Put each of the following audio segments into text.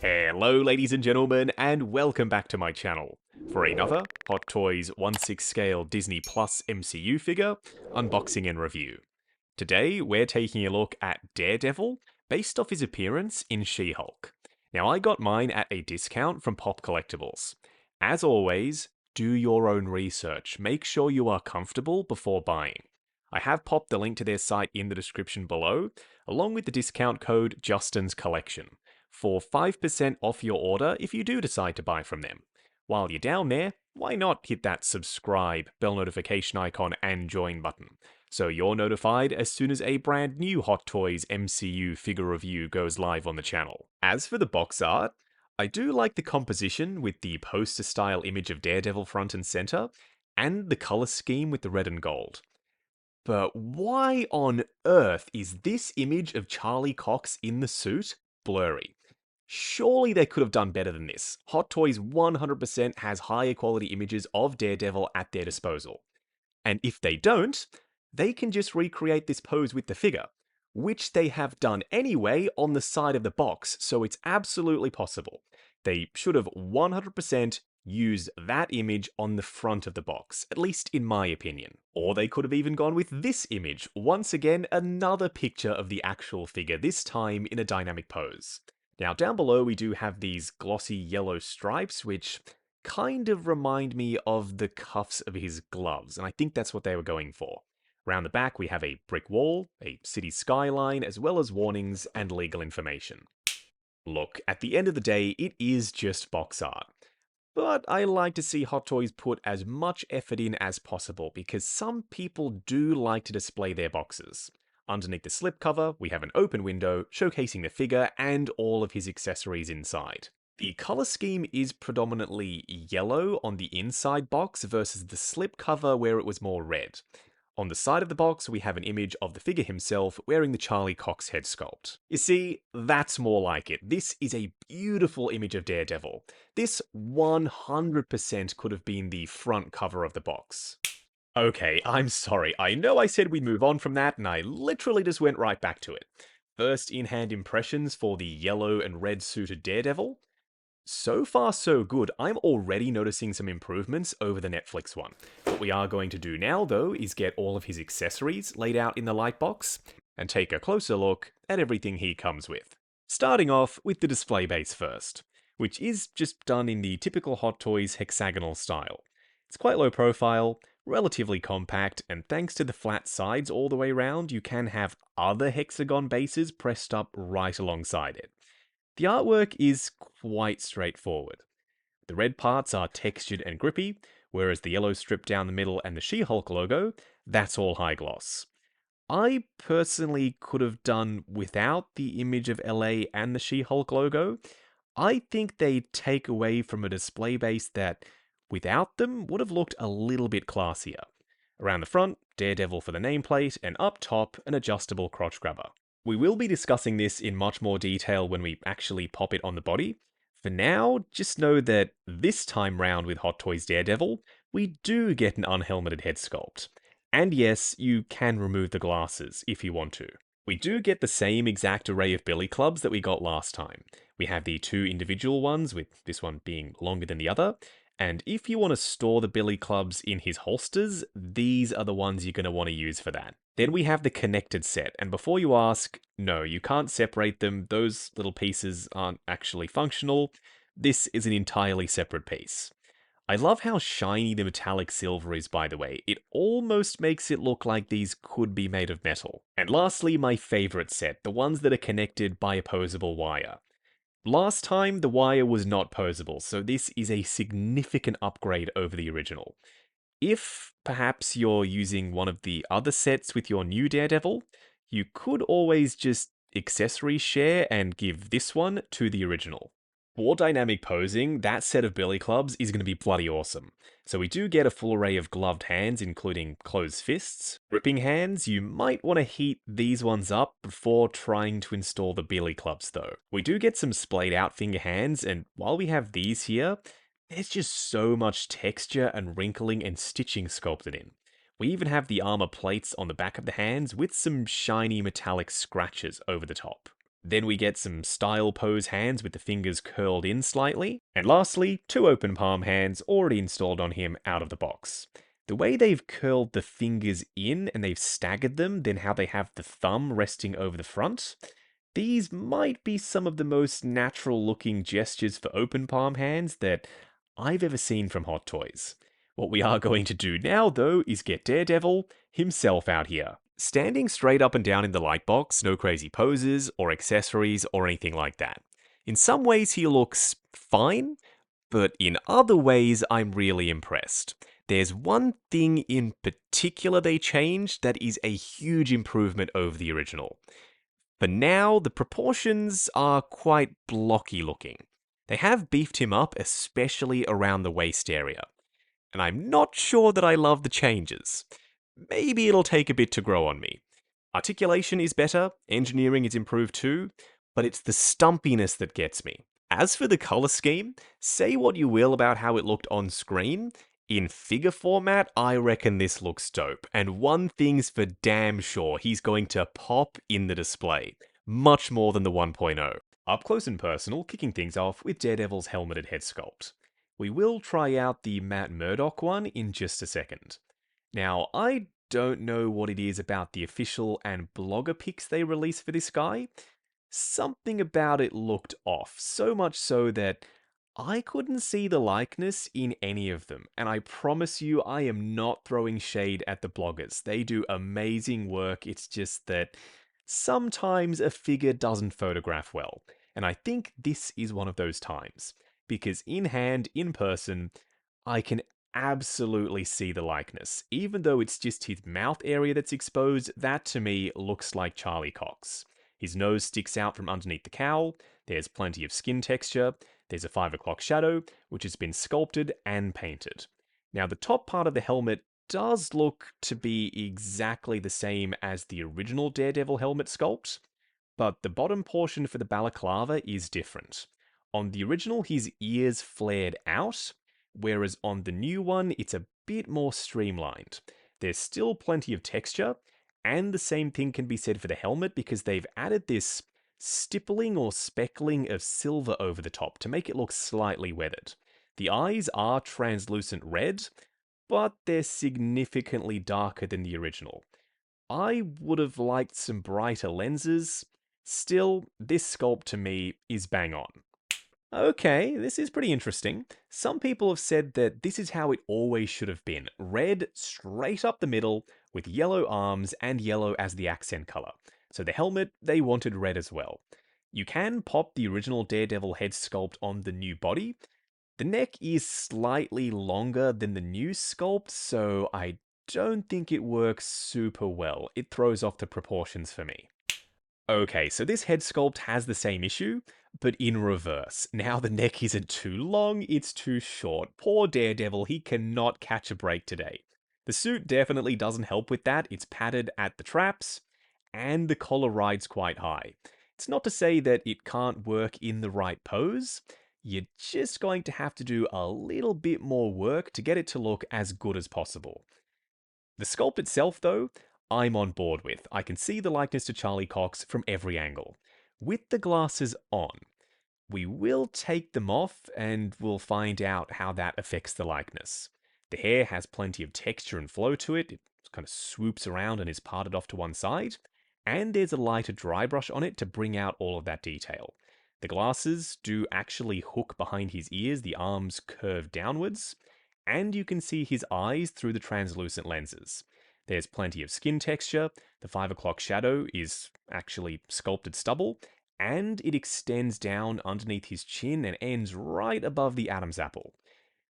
Hello ladies and gentlemen, and welcome back to my channel for another Hot Toys 1/6 scale Disney Plus MCU figure unboxing and review. Today we're taking a look at Daredevil based off his appearance in She-Hulk. Now I got mine at a discount from Pop Collectibles. As always, do your own research, make sure you are comfortable before buying. I have popped the link to their site in the description below, along with the discount code Justin's Collection for 5% off your order if you do decide to buy from them. While you're down there, why not hit that subscribe, bell notification icon, and join button, so you're notified as soon as a brand new Hot Toys MCU figure review goes live on the channel. As for the box art, I do like the composition with the poster-style image of Daredevil front and center, and the color scheme with the red and gold. But why on earth is this image of Charlie Cox in the suit blurry? Surely they could have done better than this. Hot Toys 100% has higher quality images of Daredevil at their disposal. And if they don't, they can just recreate this pose with the figure, which they have done anyway on the side of the box, so it's absolutely possible. They should have 100% used that image on the front of the box, at least in my opinion. Or they could have even gone with this image, once again another picture of the actual figure, this time in a dynamic pose. Now down below we do have these glossy yellow stripes, which kind of remind me of the cuffs of his gloves, and I think that's what they were going for. Around the back we have a brick wall, a city skyline, as well as warnings and legal information. Look, at the end of the day, it is just box art. But I like to see Hot Toys put as much effort in as possible because some people do like to display their boxes. Underneath the slipcover, we have an open window showcasing the figure and all of his accessories inside. The color scheme is predominantly yellow on the inside box versus the slipcover where it was more red. On the side of the box, we have an image of the figure himself wearing the Charlie Cox head sculpt. You see, that's more like it. This is a beautiful image of Daredevil. This 100% could have been the front cover of the box. Okay, I'm sorry. I know I said we'd move on from that, and I literally just went right back to it. First in-hand impressions for the yellow and red suited Daredevil. So far so good. I'm already noticing some improvements over the Netflix one. What we are going to do now, though, is get all of his accessories laid out in the light box, and take a closer look at everything he comes with. Starting off with the display base first, which is just done in the typical Hot Toys hexagonal style. It's quite low profile, relatively compact, and thanks to the flat sides all the way around, you can have other hexagon bases pressed up right alongside it. The artwork is quite straightforward. The red parts are textured and grippy, whereas the yellow strip down the middle and the She-Hulk logo, that's all high gloss. I personally could have done without the image of LA and the She-Hulk logo. I think they take away from a display base that, without them, would have looked a little bit classier. Around the front, Daredevil for the nameplate, and up top, an adjustable crotch grabber. We will be discussing this in much more detail when we actually pop it on the body. For now, just know that this time round with Hot Toys Daredevil, we do get an unhelmeted head sculpt. And yes, you can remove the glasses if you want to. We do get the same exact array of billy clubs that we got last time. We have the two individual ones, with this one being longer than the other, and if you want to store the billy clubs in his holsters, these are the ones you're going to want to use for that. Then we have the connected set, and before you ask, no, you can't separate them, those little pieces aren't actually functional. This is an entirely separate piece. I love how shiny the metallic silver is, by the way. It almost makes it look like these could be made of metal. And lastly, my favorite set, the ones that are connected by opposable wire. Last time, the wire was not posable, so this is a significant upgrade over the original. If perhaps you're using one of the other sets with your new Daredevil, you could always just accessory share and give this one to the original. For dynamic posing, that set of billy clubs is going to be bloody awesome. So we do get a full array of gloved hands, including closed fists. Gripping hands, you might want to heat these ones up before trying to install the billy clubs though. We do get some splayed out finger hands, and while we have these here, there's just so much texture and wrinkling and stitching sculpted in. We even have the armor plates on the back of the hands with some shiny metallic scratches over the top. Then we get some style pose hands with the fingers curled in slightly. And lastly, 2 open palm hands already installed on him out of the box. The way they've curled the fingers in and they've staggered them, then how they have the thumb resting over the front, these might be some of the most natural looking gestures for open palm hands that I've ever seen from Hot Toys. What we are going to do now, though, is get Daredevil himself out here. Standing straight up and down in the light box, no crazy poses or accessories or anything like that. In some ways, he looks fine, but in other ways, I'm really impressed. There's one thing in particular they changed that is a huge improvement over the original. For now, the proportions are quite blocky looking. They have beefed him up, especially around the waist area. And I'm not sure that I love the changes. Maybe it'll take a bit to grow on me. Articulation is better, engineering is improved too, but it's the stumpiness that gets me. As for the color scheme, say what you will about how it looked on screen, in figure format, I reckon this looks dope. And one thing's for damn sure, he's going to pop in the display. Much more than the 1.0. Up close and personal, kicking things off with Daredevil's helmeted head sculpt. We will try out the Matt Murdock one in just a second. Now, I don't know what it is about the official and blogger pics they released for this guy. Something about it looked off, so much so that I couldn't see the likeness in any of them. And I promise you, I am not throwing shade at the bloggers. They do amazing work. It's just that sometimes a figure doesn't photograph well. And I think this is one of those times. Because in hand, in person, I can absolutely see the likeness. Even though it's just his mouth area that's exposed, that to me looks like Charlie Cox. His nose sticks out from underneath the cowl, there's plenty of skin texture, there's a 5 o'clock shadow, which has been sculpted and painted. Now, the top part of the helmet does look to be exactly the same as the original Daredevil helmet sculpt, but the bottom portion for the balaclava is different. On the original, his ears flared out, whereas on the new one, it's a bit more streamlined. There's still plenty of texture, and the same thing can be said for the helmet because they've added this stippling or speckling of silver over the top to make it look slightly weathered. The eyes are translucent red, but they're significantly darker than the original. I would have liked some brighter lenses. Still, this sculpt to me is bang on. Okay, this is pretty interesting. Some people have said that this is how it always should have been. Red straight up the middle, with yellow arms and yellow as the accent color. So the helmet, they wanted red as well. You can pop the original Daredevil head sculpt on the new body. The neck is slightly longer than the new sculpt, so I don't think it works super well. It throws off the proportions for me. Okay, so this head sculpt has the same issue, but in reverse. Now the neck isn't too long, it's too short. Poor Daredevil, he cannot catch a break today. The suit definitely doesn't help with that. It's padded at the traps, and the collar rides quite high. It's not to say that it can't work in the right pose. You're just going to have to do a little bit more work to get it to look as good as possible. The sculpt itself, though, I'm on board with. I can see the likeness to Charlie Cox from every angle. With the glasses on, we will take them off and we'll find out how that affects the likeness. The hair has plenty of texture and flow to it. It kind of swoops around and is parted off to one side. And there's a lighter dry brush on it to bring out all of that detail. The glasses do actually hook behind his ears, the arms curve downwards, and you can see his eyes through the translucent lenses. There's plenty of skin texture, the 5 o'clock shadow is actually sculpted stubble, and it extends down underneath his chin and ends right above the Adam's apple.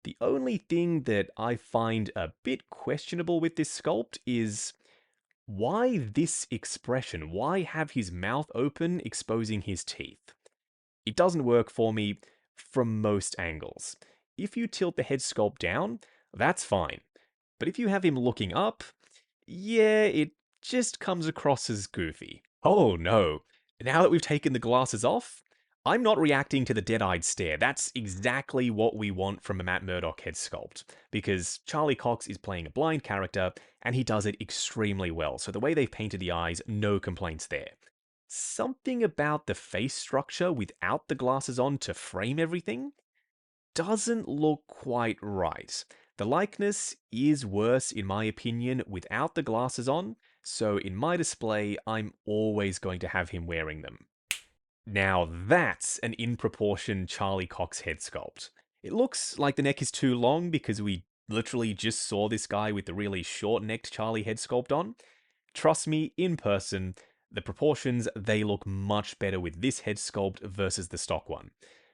The only thing that I find a bit questionable with this sculpt is why this expression? Why have his mouth open, exposing his teeth? It doesn't work for me from most angles. If you tilt the head sculpt down, that's fine. But if you have him looking up, yeah, it just comes across as goofy. Oh no, now that we've taken the glasses off, I'm not reacting to the dead-eyed stare. That's exactly what we want from a Matt Murdock head sculpt, because Charlie Cox is playing a blind character, and he does it extremely well. So the way they've painted the eyes, no complaints there. something about the face structure without the glasses on to frame everything doesn't look quite right. The likeness is worse, in my opinion, without the glasses on, so in my display, I'm always going to have him wearing them. Now that's an in proportion Charlie Cox head sculpt. It looks like the neck is too long because we literally just saw this guy with the really short necked Charlie head sculpt on. Trust me, in person, the proportions, they look much better with this head sculpt versus the stock one.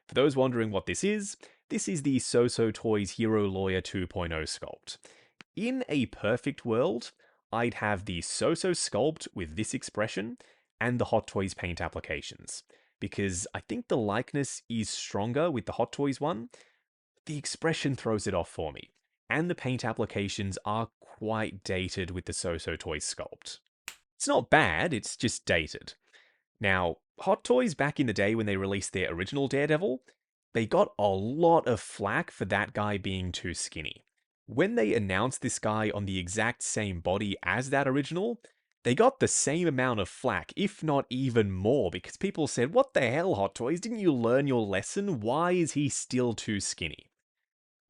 For those wondering what this is the So Toys Hero Lawyer 2.0 sculpt. In a perfect world, I'd have the So sculpt with this expression and the Hot Toys paint applications, because I think the likeness is stronger with the Hot Toys one. The expression throws it off for me, and the paint applications are quite dated with the So Toys sculpt. It's not bad, it's just dated. Now, Hot Toys back in the day when they released their original Daredevil, they got a lot of flack for that guy being too skinny. When they announced this guy on the exact same body as that original, they got the same amount of flack, if not even more, because people said, "What the hell, Hot Toys? Didn't you learn your lesson? Why is he still too skinny?"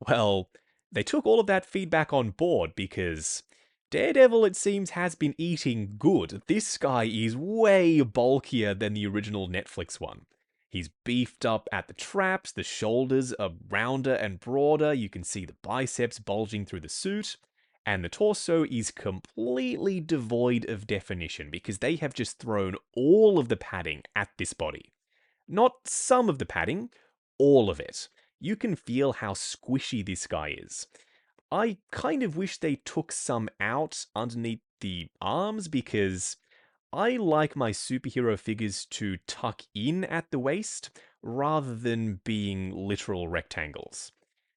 Well, they took all of that feedback on board because Daredevil, it seems, has been eating good. This guy is way bulkier than the original Netflix one. He's beefed up at the traps, the shoulders are rounder and broader, you can see the biceps bulging through the suit, and the torso is completely devoid of definition because they have just thrown all of the padding at this body. Not some of the padding, all of it. You can feel how squishy this guy is. I kind of wish they took some out underneath the arms because I like my superhero figures to tuck in at the waist rather than being literal rectangles.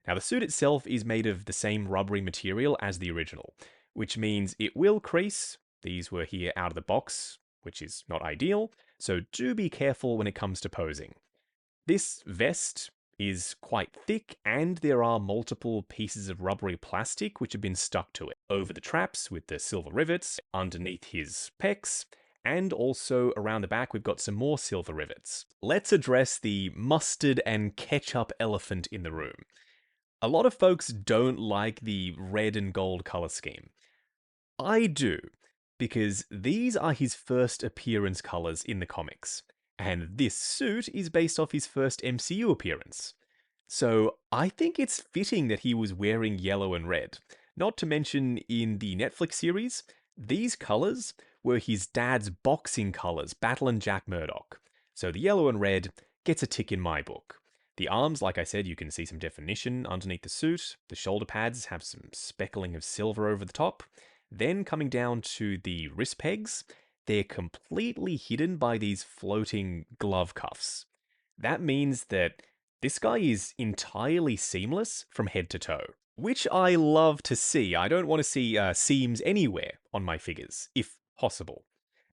Now, the suit itself is made of the same rubbery material as the original, which means it will crease. These were here out of the box, which is not ideal, so do be careful when it comes to posing. This vest is quite thick, and there are multiple pieces of rubbery plastic which have been stuck to it. Over the traps with the silver rivets, underneath his pecs, and also around the back we've got some more silver rivets. Let's address the mustard and ketchup elephant in the room. A lot of folks don't like the red and gold color scheme. I do, because these are his first appearance colors in the comics, and this suit is based off his first MCU appearance. So I think it's fitting that he was wearing yellow and red. Not to mention, in the Netflix series, these colors were his dad's boxing colors, battling Jack Murdoch. So the yellow and red gets a tick in my book. The arms, like I said, you can see some definition underneath the suit. The shoulder pads have some speckling of silver over the top. Then coming down to the wrist pegs, they're completely hidden by these floating glove cuffs. That means that this guy is entirely seamless from head to toe, which I love to see. I don't want to see seams anywhere on my figures, if possible.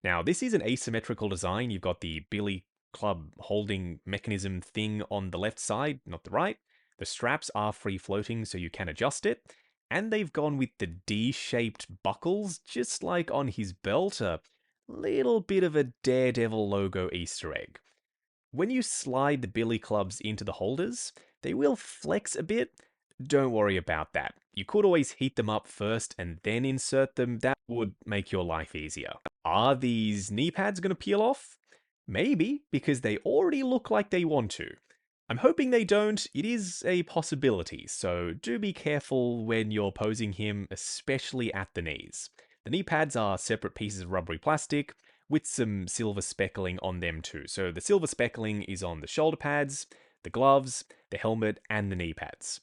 Now, this is an asymmetrical design. You've got the billy club holding mechanism thing on the left side, not the right. The straps are free floating, so you can adjust it. And they've gone with the D-shaped buckles, just like on his belt, a little bit of a Daredevil logo Easter egg. When you slide the billy clubs into the holders, they will flex a bit. Don't worry about that. You could always heat them up first and then insert them. That would make your life easier. Are these knee pads going to peel off? Maybe, because they already look like they want to. I'm hoping they don't. It is a possibility, so do be careful when you're posing him, especially at the knees. The knee pads are separate pieces of rubbery plastic with some silver speckling on them too. So the silver speckling is on the shoulder pads, the gloves, the helmet, and the knee pads.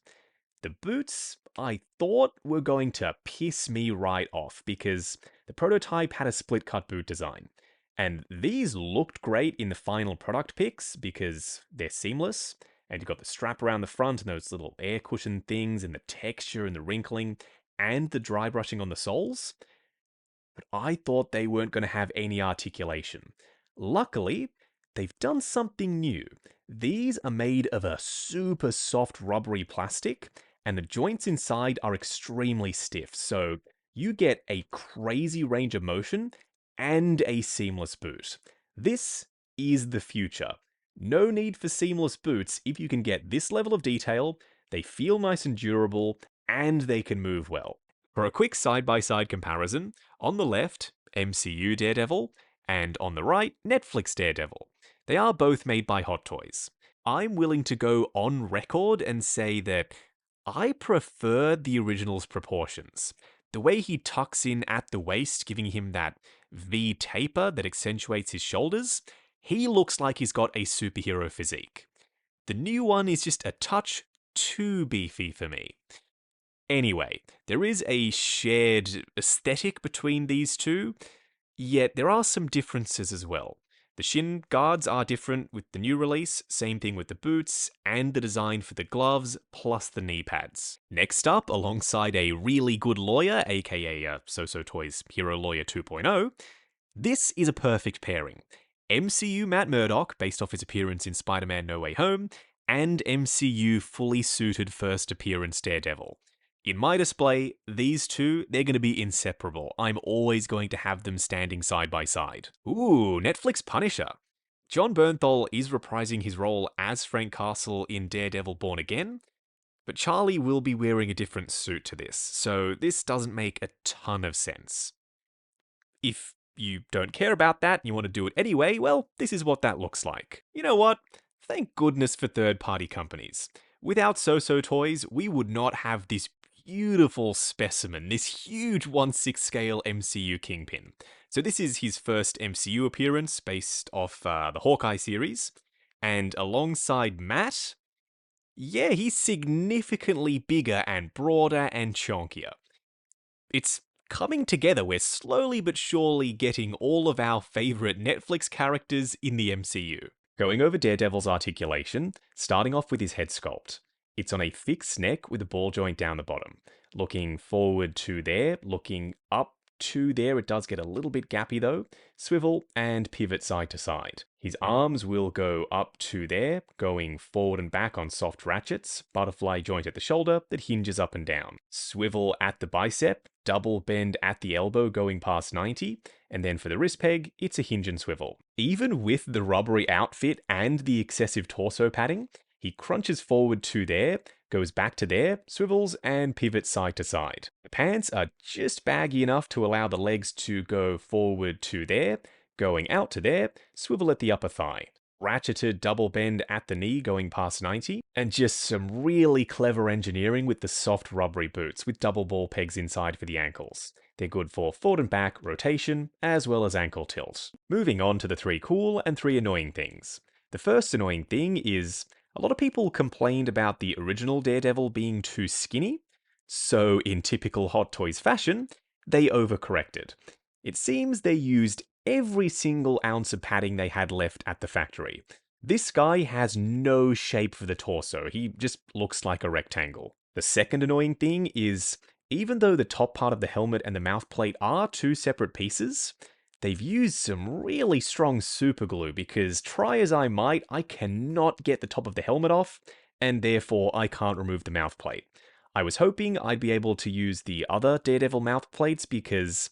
The boots, I thought were going to piss me right off because the prototype had a split cut boot design. And these looked great in the final product pics because they're seamless, and you've got the strap around the front and those little air cushion things and the texture and the wrinkling and the dry brushing on the soles. But I thought they weren't going to have any articulation. Luckily, they've done something new. These are made of a super soft rubbery plastic, and the joints inside are extremely stiff, so you get a crazy range of motion and a seamless boot. This is the future. No need for seamless boots if you can get this level of detail, they feel nice and durable, and they can move well. For a quick side-by-side comparison, on the left, MCU Daredevil, and on the right, Netflix Daredevil. They are both made by Hot Toys. I'm willing to go on record and say that I prefer the original's proportions. The way he tucks in at the waist, giving him that V taper that accentuates his shoulders, he looks like he's got a superhero physique. The new one is just a touch too beefy for me. Anyway, there is a shared aesthetic between these two, yet there are some differences as well. The shin guards are different with the new release, same thing with the boots, and the design for the gloves, plus the knee pads. Next up, alongside a really good lawyer, aka So Toys Hero Lawyer 2.0, this is a perfect pairing. MCU Matt Murdock, based off his appearance in Spider-Man No Way Home, and MCU fully suited first appearance Daredevil. In my display, these two, they're going to be inseparable. I'm always going to have them standing side by side. Ooh, Netflix Punisher. John Bernthal is reprising his role as Frank Castle in Daredevil Born Again, but Charlie will be wearing a different suit to this, so this doesn't make a ton of sense. If you don't care about that and you want to do it anyway, well, this is what that looks like. You know what? Thank goodness for third-party companies. Without So Toys, we would not have this beautiful specimen, this huge 1/6 scale MCU Kingpin. So this is his first MCU appearance based off the Hawkeye series. And alongside Matt, yeah, he's significantly bigger and broader and chunkier. It's coming together. We're slowly but surely getting all of our favourite Netflix characters in the MCU. Going over Daredevil's articulation, starting off with his head sculpt. It's on a fixed neck with a ball joint down the bottom. Looking forward to there, looking up to there, it does get a little bit gappy though. Swivel and pivot side to side. His arms will go up to there, going forward and back on soft ratchets. Butterfly joint at the shoulder that hinges up and down. Swivel at the bicep, double bend at the elbow going past 90, and then for the wrist peg, it's a hinge and swivel. Even with the rubbery outfit and the excessive torso padding, he crunches forward to there, goes back to there, swivels, and pivots side to side. The pants are just baggy enough to allow the legs to go forward to there, going out to there, swivel at the upper thigh. Ratcheted double bend at the knee going past 90, and just some really clever engineering with the soft rubbery boots with double ball pegs inside for the ankles. They're good for forward and back rotation, as well as ankle tilt. Moving on to the 3 cool and 3 annoying things. The first annoying thing is, a lot of people complained about the original Daredevil being too skinny, so in typical Hot Toys fashion, they overcorrected. It seems they used every single ounce of padding they had left at the factory. This guy has no shape for the torso, he just looks like a rectangle. The second annoying thing is, even though the top part of the helmet and the mouthplate are 2 separate pieces, they've used some really strong super glue because try as I might, I cannot get the top of the helmet off, and therefore I can't remove the mouthplate. I was hoping I'd be able to use the other Daredevil mouthplates because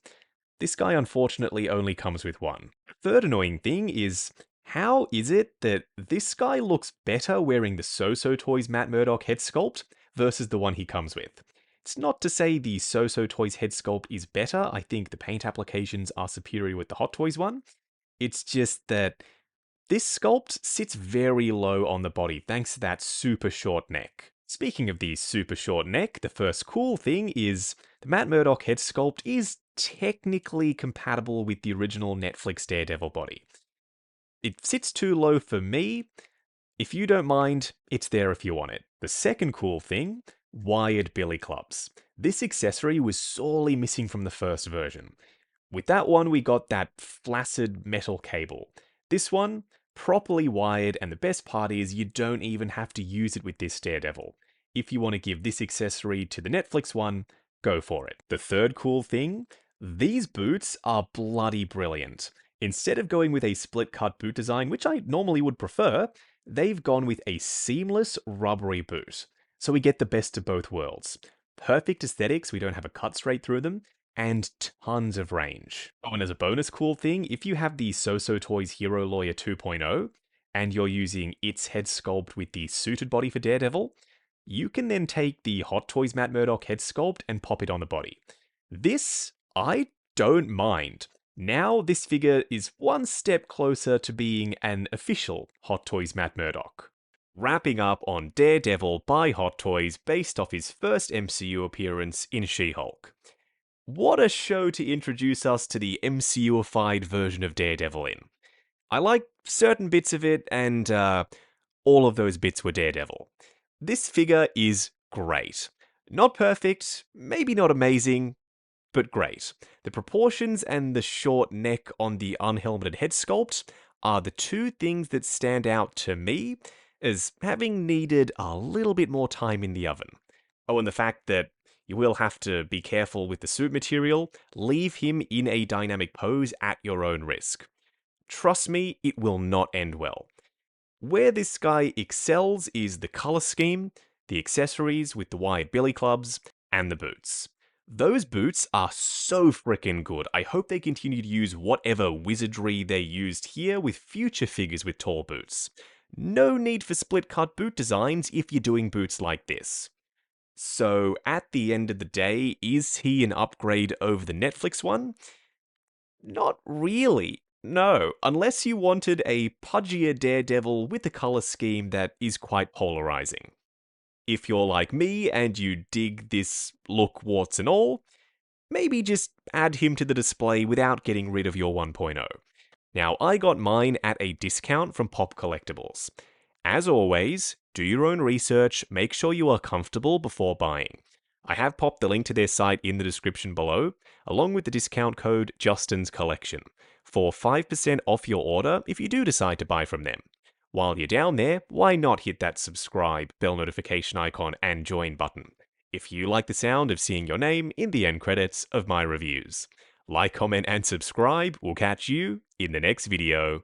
this guy unfortunately only comes with one. Third annoying thing is, how is it that this guy looks better wearing the So Toys Matt Murdock head sculpt versus the one he comes with? It's not to say the So Toys head sculpt is better, I think the paint applications are superior with the Hot Toys one. It's just that this sculpt sits very low on the body thanks to that super short neck. Speaking of the super short neck, the first cool thing is the Matt Murdock head sculpt is technically compatible with the original Netflix Daredevil body. It sits too low for me. If you don't mind, it's there if you want it. The second cool thing, wired billy clubs. This accessory was sorely missing from the first version. With that one, we got that flaccid metal cable. This one, properly wired, and the best part is you don't even have to use it with this Daredevil. If you want to give this accessory to the Netflix one, go for it. The third cool thing, these boots are bloody brilliant. Instead of going with a split cut boot design, which I normally would prefer, they've gone with a seamless rubbery boot. So we get the best of both worlds. Perfect aesthetics, we don't have a cut straight through them, and tons of range. Oh, and as a bonus cool thing, if you have the So Toys Hero Lawyer 2.0 and you're using its head sculpt with the suited body for Daredevil, you can then take the Hot Toys Matt Murdock head sculpt and pop it on the body. This, I don't mind. Now this figure is one step closer to being an official Hot Toys Matt Murdock. Wrapping up on Daredevil by Hot Toys based off his first MCU appearance in She-Hulk. What a show to introduce us to the MCU-ified version of Daredevil in. I like certain bits of it, and all of those bits were Daredevil. This figure is great. Not perfect, maybe not amazing, but great. The proportions and the short neck on the unhelmeted head sculpt are the two things that stand out to me as having needed a little bit more time in the oven. Oh, and the fact that you will have to be careful with the suit material, leave him in a dynamic pose at your own risk. Trust me, it will not end well. Where this guy excels is the color scheme, the accessories with the wired billy clubs, and the boots. Those boots are so freaking good. I hope they continue to use whatever wizardry they used here with future figures with tall boots. No need for split cut boot designs if you're doing boots like this. So, at the end of the day, is he an upgrade over the Netflix one? Not really. No, unless you wanted a pudgier Daredevil with a color scheme that is quite polarizing. If you're like me and you dig this look warts and all, maybe just add him to the display without getting rid of your 1.0. Now, I got mine at a discount from Pop Collectibles. As always, do your own research, make sure you are comfortable before buying. I have popped the link to their site in the description below, along with the discount code Justin's Collection, for 5% off your order if you do decide to buy from them. While you're down there, why not hit that subscribe, bell notification icon, and join button, if you like the sound of seeing your name in the end credits of my reviews. Like, comment, and subscribe. We'll catch you in the next video.